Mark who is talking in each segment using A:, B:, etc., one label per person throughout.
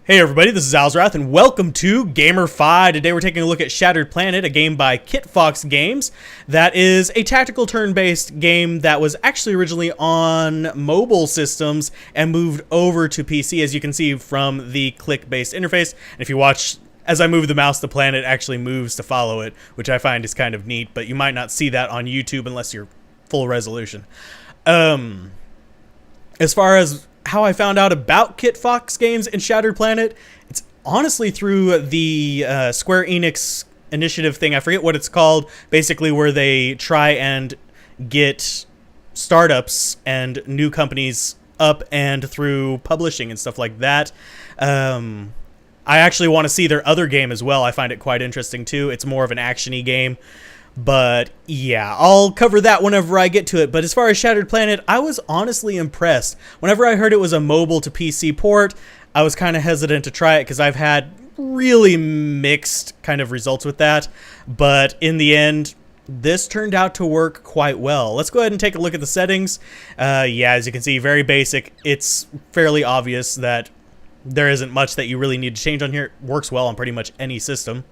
A: Hey everybody, this is Alzorath and welcome to GamerFi. Today we're taking a look at Shattered Planet, a game by Kitfox Games that is a tactical turn-based game that was actually originally on mobile systems and moved over to PC, as you can see from the click-based interface. And if you watch as I move the mouse, the planet actually moves to follow it, which I find is kind of neat, but you might not see that on YouTube unless you're full resolution. As far as how I found out about Kitfox Games and Shattered Planet, it's honestly through the Square Enix initiative thing. I forget what it's called, basically where they try and get startups and new companies up and through publishing and stuff like that. I actually want to see their other game as well. I find it quite interesting too. It's more of an action-y game. But yeah, I'll cover that whenever I get to it. But as far as Shattered Planet, I was honestly impressed. Whenever I heard it was a mobile to PC port, I was kind of hesitant to try it because I've had really mixed kind of results with that. But in the end, this turned out to work quite well. Let's go ahead and take a look at the settings. Yeah, as you can see, very basic. It's fairly obvious that there isn't much that you really need to change on here. It works well on pretty much any system.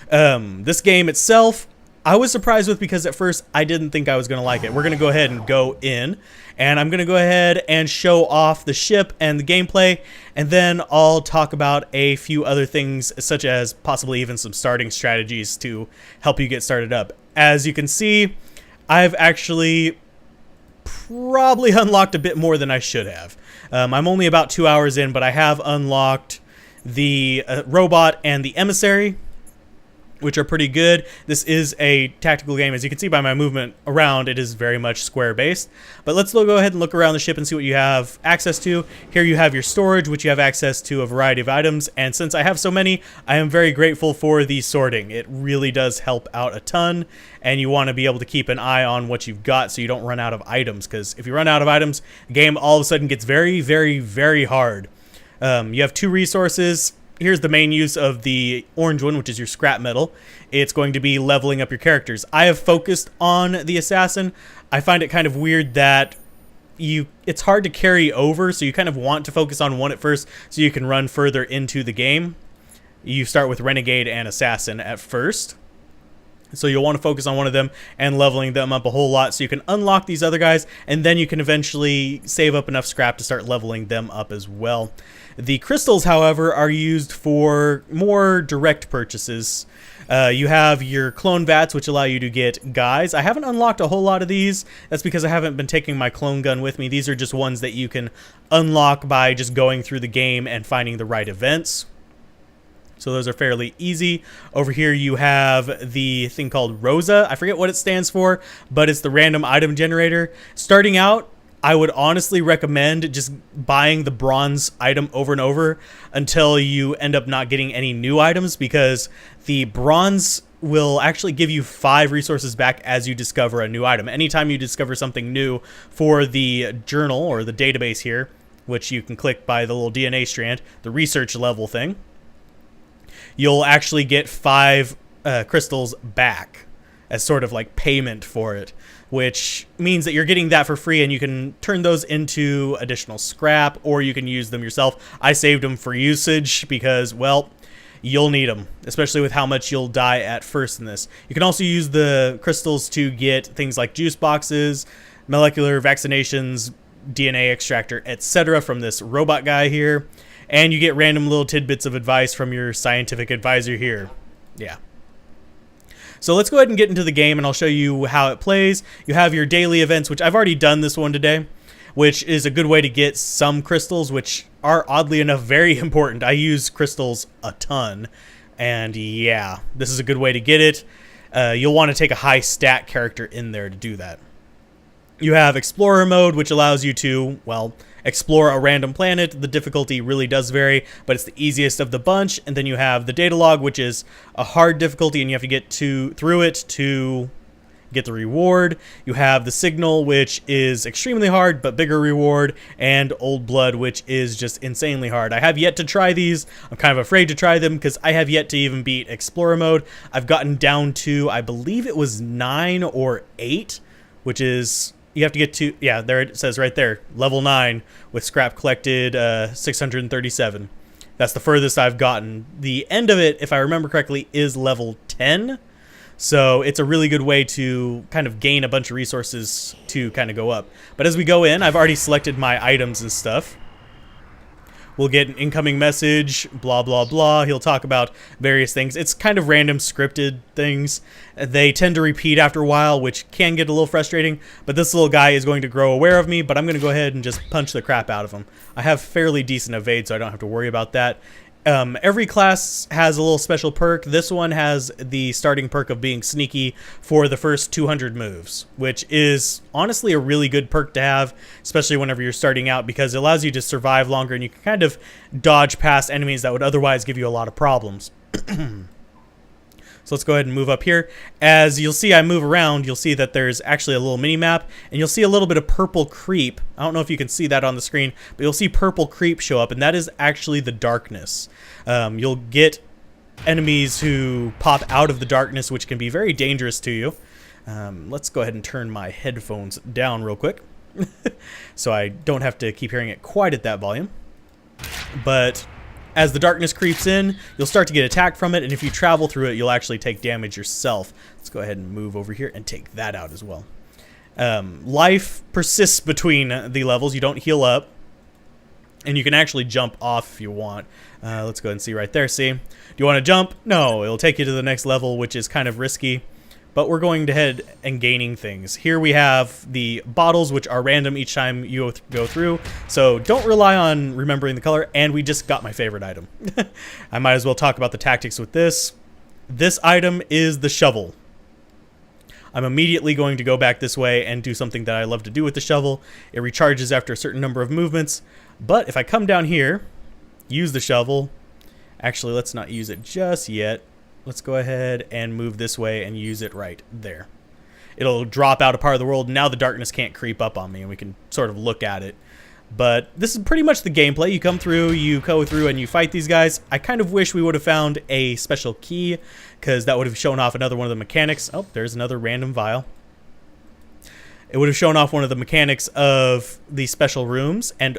A: This game itself, I was surprised with because at first I didn't think I was going to like it. We're going to go ahead and go in, and I'm going to go ahead and show off the ship and the gameplay, and then I'll talk about a few other things, such as possibly even some starting strategies to help you get started up. As you can see, I've actually probably unlocked a bit more than I should have. I'm only about 2 hours in, but I have unlocked the robot and the emissary, which are pretty good. This is a tactical game. As you can see by my movement around, it is very much square based. But let's go ahead and look around the ship and see what you have access to. Here you have your storage, which you have access to a variety of items. And since I have so many, I am very grateful for the sorting. It really does help out a ton. And you want to be able to keep an eye on what you've got so you don't run out of items. Because if you run out of items, the game all of a sudden gets very, very, very hard. You have two resources. Here's the main use of the orange one, which is your scrap metal. It's going to be leveling up your characters. I have focused on the assassin. I find it kind of weird that it's hard to carry over, so you kind of want to focus on one at first so you can run further into the game. You start with renegade and assassin at first. So you'll want to focus on one of them and leveling them up a whole lot so you can unlock these other guys, and then you can eventually save up enough scrap to start leveling them up as well. The crystals, however, are used for more direct purchases. You have your clone vats, which allow you to get guys. I haven't unlocked a whole lot of these. That's because I haven't been taking my clone gun with me. These are just ones that you can unlock by just going through the game and finding the right events. So those are fairly easy. Over here you have the thing called Rosa. I forget what it stands for, but it's the random item generator. Starting out, I would honestly recommend just buying the bronze item over and over until you end up not getting any new items, because the bronze will actually give you 5 resources back as you discover a new item. Anytime you discover something new for the journal or the database here, which you can click by the little DNA strand, the research level thing, you'll actually get 5 crystals back as sort of like payment for it, which means that you're getting that for free, and you can turn those into additional scrap, or you can use them yourself. I saved them for usage because, well, you'll need them, especially with how much you'll die at first in this. You can also use the crystals to get things like juice boxes, molecular vaccinations, DNA extractor, etc. from this robot guy here. And you get random little tidbits of advice from your scientific advisor here. Yeah. So let's go ahead and get into the game, and I'll show you how it plays. You have your daily events, which I've already done this one today, which is a good way to get some crystals, which are oddly enough very important. I use crystals a ton, and yeah, this is a good way to get it. You'll want to take a high stat character in there to do that. You have Explorer mode, which allows you to, well, explore a random planet. The difficulty really does vary, but it's the easiest of the bunch. And then you have the data log, which is a hard difficulty, and you have to get through it to get the reward. You have the signal, which is extremely hard, but bigger reward, and Old Blood, which is just insanely hard. I have yet to try these. I'm kind of afraid to try them because I have yet to even beat Explorer mode. I've gotten down to, I believe it was 9 or 8, which is... you have to get to, yeah, there it says right there, level 9 with scrap collected 637. That's the furthest I've gotten. The end of it, if I remember correctly, is level 10. So it's a really good way to kind of gain a bunch of resources to kind of go up. But as we go in, I've already selected my items and stuff. We'll get an incoming message, blah, blah, blah. He'll talk about various things. It's kind of random scripted things. They tend to repeat after a while, which can get a little frustrating. But this little guy is going to grow aware of me, but I'm going to go ahead and just punch the crap out of him. I have fairly decent evade, so I don't have to worry about that. Every class has a little special perk. This one has the starting perk of being sneaky for the first 200 moves, which is honestly a really good perk to have, especially whenever you're starting out, because it allows you to survive longer and you can kind of dodge past enemies that would otherwise give you a lot of problems. So let's go ahead and move up here. As you'll see, I move around, you'll see that there's actually a little mini map, and you'll see a little bit of purple creep. I don't know if you can see that on the screen, but you'll see purple creep show up, and that is actually the darkness. You'll get enemies who pop out of the darkness, which can be very dangerous to you. Let's go ahead and turn my headphones down real quick so I don't have to keep hearing it quite at that volume. But as the darkness creeps in, you'll start to get attacked from it, and if you travel through it, you'll actually take damage yourself. Let's go ahead and move over here and take that out as well. Life persists between the levels. You don't heal up, and you can actually jump off if you want. Let's go ahead and see right there. See? Do you want to jump? No, it'll take you to the next level, which is kind of risky. But we're going ahead and gaining things. Here we have the bottles, which are random each time you go through. So don't rely on remembering the color. And we just got my favorite item. I might as well talk about the tactics with this. This item is the shovel. I'm immediately going to go back this way and do something that I love to do with the shovel. It recharges after a certain number of movements. But if I come down here, use the shovel. Actually, let's not use it just yet. Let's go ahead and move this way and use it right there. It'll drop out a part of the world. Now the darkness can't creep up on me, and we can sort of look at it. But this is pretty much the gameplay. You come through, you go through, and you fight these guys. I kind of wish we would have found a special key, because that would have shown off another one of the mechanics. Oh, there's another random vial. It would have shown off one of the mechanics of the special rooms. And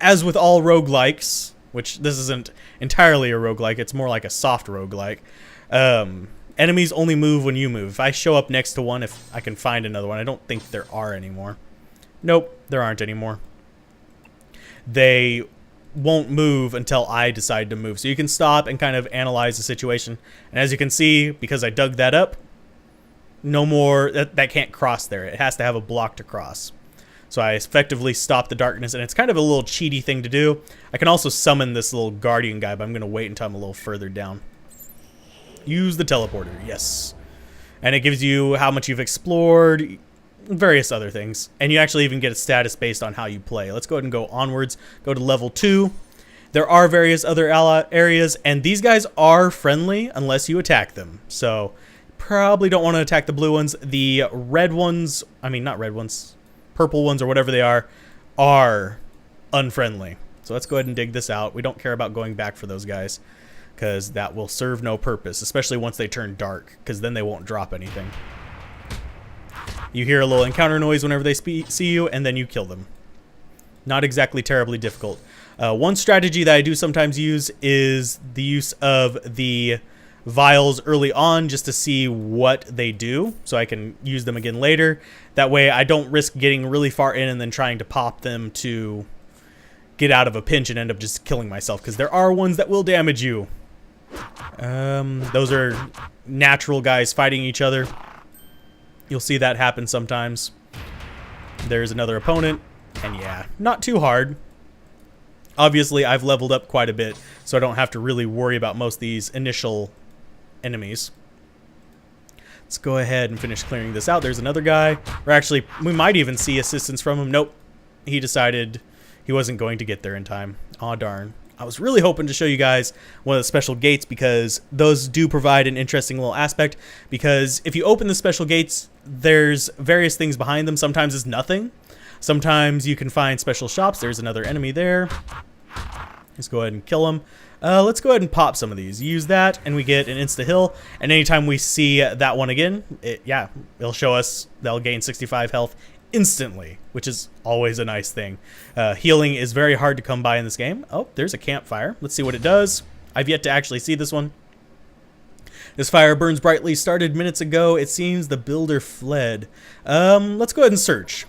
A: as with all roguelikes, which this isn't entirely a roguelike, it's more like a soft roguelike, enemies only move when you move. If I show up next to one, if I can find another one, I don't think there are anymore. Nope, there aren't anymore. They won't move until I decide to move. So you can stop and kind of analyze the situation. And as you can see, because I dug that up, no more, that can't cross there. It has to have a block to cross. So I effectively stop the darkness, and it's kind of a little cheaty thing to do. I can also summon this little guardian guy, but I'm going to wait until I'm a little further down. Use the teleporter, yes. And it gives you how much you've explored, various other things. And you actually even get a status based on how you play. Let's go ahead and go onwards. Go to level 2. There are various other areas, and these guys are friendly unless you attack them. So probably don't want to attack the blue ones. The red ones, I mean not red ones, purple ones or whatever they are unfriendly. So let's go ahead and dig this out. We don't care about going back for those guys because that will serve no purpose, especially once they turn dark, because then they won't drop anything. You hear a little encounter noise whenever they see you, and then you kill them. Not exactly terribly difficult. One strategy that I do sometimes use is the use of the vials early on just to see what they do, so I can use them again later. That way I don't risk getting really far in and then trying to pop them to get out of a pinch and end up just killing myself, because there are ones that will damage you. Those are natural guys fighting each other. You'll see that happen sometimes. There's another opponent, and yeah, not too hard. Obviously I've leveled up quite a bit, so I don't have to really worry about most of these initial enemies. Let's go ahead and finish clearing this out. There's another guy. Or actually, we might even see assistance from him. Nope. He decided he wasn't going to get there in time. Aw, darn. I was really hoping to show you guys one of the special gates, because those do provide an interesting little aspect. Because if you open the special gates, there's various things behind them. Sometimes it's nothing. Sometimes you can find special shops. There's another enemy there. Let's go ahead and kill him. Let's go ahead and pop some of these. Use that, and we get an insta-heal. And anytime we see that one again, it'll show us they'll gain 65 health instantly, which is always a nice thing. Healing is very hard to come by in this game. Oh, there's a campfire. Let's see what it does. I've yet to actually see this one. This fire burns brightly, started minutes ago. It seems the builder fled. Let's go ahead and search.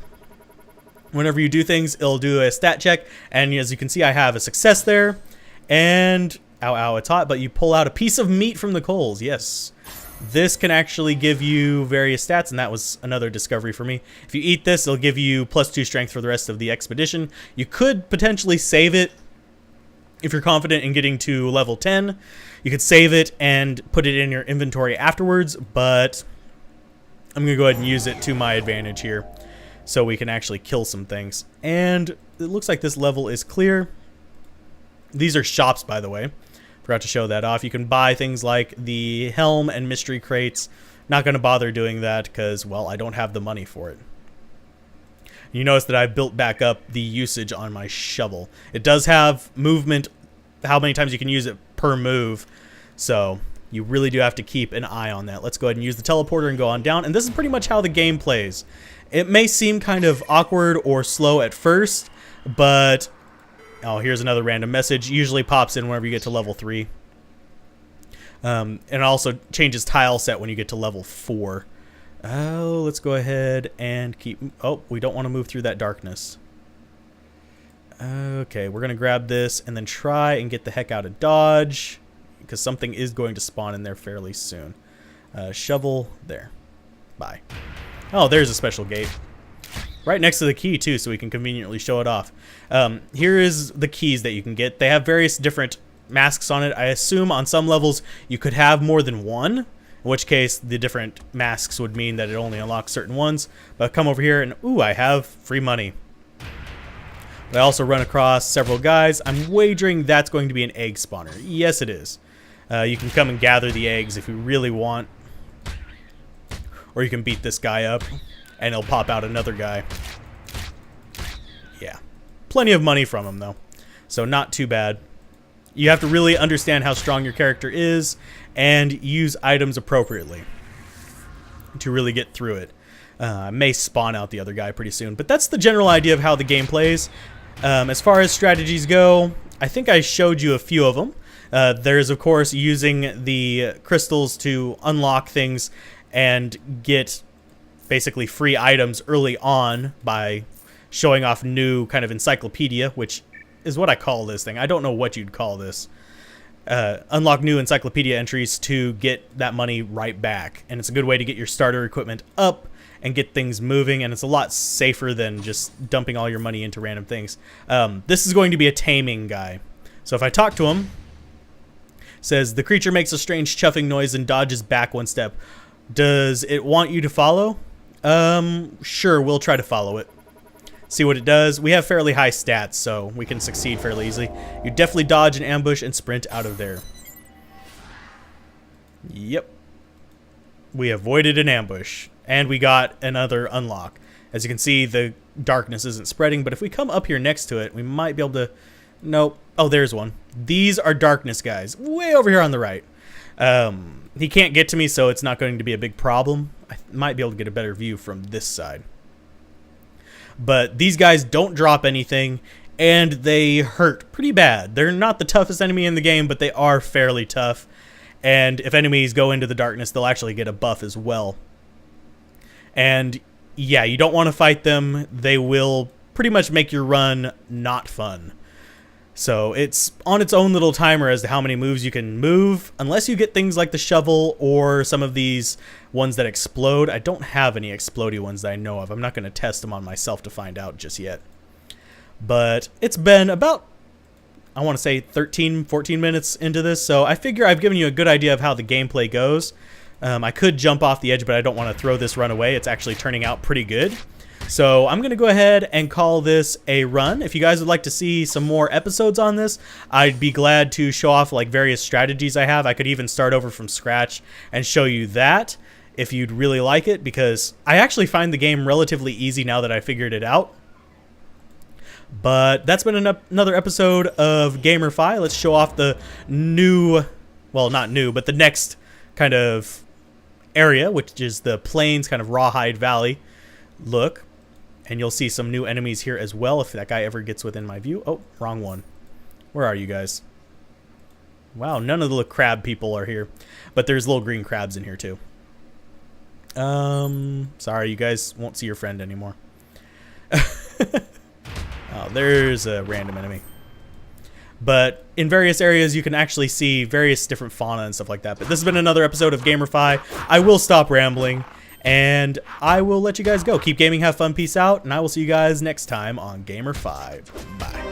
A: Whenever you do things, it'll do a stat check, and as you can see, I have a success there. And, ow, ow, it's hot, but you pull out a piece of meat from the coals. Yes. This can actually give you various stats, and that was another discovery for me. If you eat this, it'll give you +2 strength for the rest of the expedition. You could potentially save it if you're confident in getting to level 10. You could save it and put it in your inventory afterwards, but I'm going to go ahead and use it to my advantage here so we can actually kill some things. And it looks like this level is clear. These are shops, by the way. Forgot to show that off. You can buy things like the helm and mystery crates. Not going to bother doing that because, well, I don't have the money for it. You notice that I've built back up the usage on my shovel. It does have movement, how many times you can use it per move. So you really do have to keep an eye on that. Let's go ahead and use the teleporter and go on down. And this is pretty much how the game plays. It may seem kind of awkward or slow at first, but... oh, here's another random message. Usually pops in whenever you get to level 3. And it also changes tile set when you get to level 4. Oh, let's go ahead and keep... oh, we don't want to move through that darkness. Okay, we're going to grab this and then try and get the heck out of dodge, because something is going to spawn in there fairly soon. Shovel there. Bye. Oh, there's a special gate. Right next to the key, too, so we can conveniently show it off. Here is the keys that you can get. They have various different masks on it. I assume on some levels you could have more than one, in which case the different masks would mean that it only unlocks certain ones. But come over here and, ooh, I have free money. But I also run across several guys. I'm wagering that's going to be an egg spawner. Yes, it is. You can come and gather the eggs if you really want. Or you can beat this guy up, and it'll pop out another guy. Yeah. Plenty of money from him, though. So not too bad. You have to really understand how strong your character is and use items appropriately to really get through it. May spawn out the other guy pretty soon. But that's the general idea of how the game plays. As far as strategies go, I think I showed you a few of them. There's, of course, using the crystals to unlock things and get basically free items early on by showing off new kind of encyclopedia, which is what I call this thing. I don't know what you'd call this. Unlock new encyclopedia entries to get that money right back. And it's a good way to get your starter equipment up and get things moving, and it's a lot safer than just dumping all your money into random things. This is going to be a taming guy. So if I talk to him, says, the creature makes a strange chuffing noise and dodges back one step. Does it want you to follow? Sure, we'll try to follow it. See what it does. We have fairly high stats, so we can succeed fairly easily. You definitely dodge an ambush and sprint out of there. Yep. We avoided an ambush, and we got another unlock. As you can see, the darkness isn't spreading, but if we come up here next to it, we might be able to... nope. Oh, there's one. These are darkness guys, way over here on the right. He can't get to me, so it's not going to be a big problem. I might be able to get a better view from this side. But these guys don't drop anything, and they hurt pretty bad. They're not the toughest enemy in the game, but they are fairly tough. And if enemies go into the darkness, they'll actually get a buff as well. And yeah, you don't want to fight them. They will pretty much make your run not fun. So it's on its own little timer as to how many moves you can move, unless you get things like the shovel or some of these ones that explode. I don't have any explodey ones that I know of. I'm not going to test them on myself to find out just yet. But it's been about, I want to say 13, 14 minutes into this, so I figure I've given you a good idea of how the gameplay goes. I could jump off the edge, but I don't want to throw this run away. It's actually turning out pretty good. So I'm going to go ahead and call this a run. If you guys would like to see some more episodes on this, I'd be glad to show off like various strategies I have. I could even start over from scratch and show you that if you'd really like it, because I actually find the game relatively easy now that I figured it out. But that's been another episode of GamerFi. Let's show off the new, well, not new, but the next kind of area, which is the Plains kind of Rawhide Valley look. And you'll see some new enemies here as well if that guy ever gets within my view. Oh, wrong one. Where are you guys? Wow, none of the crab people are here. But there's little green crabs in here too. Sorry, you guys won't see your friend anymore. Oh, there's a random enemy. But in various areas, you can actually see various different fauna and stuff like that. But this has been another episode of GamerFi. I will stop rambling, and I will let you guys go. Keep gaming, have fun, peace out, and I will see you guys next time on GamerFi. Bye.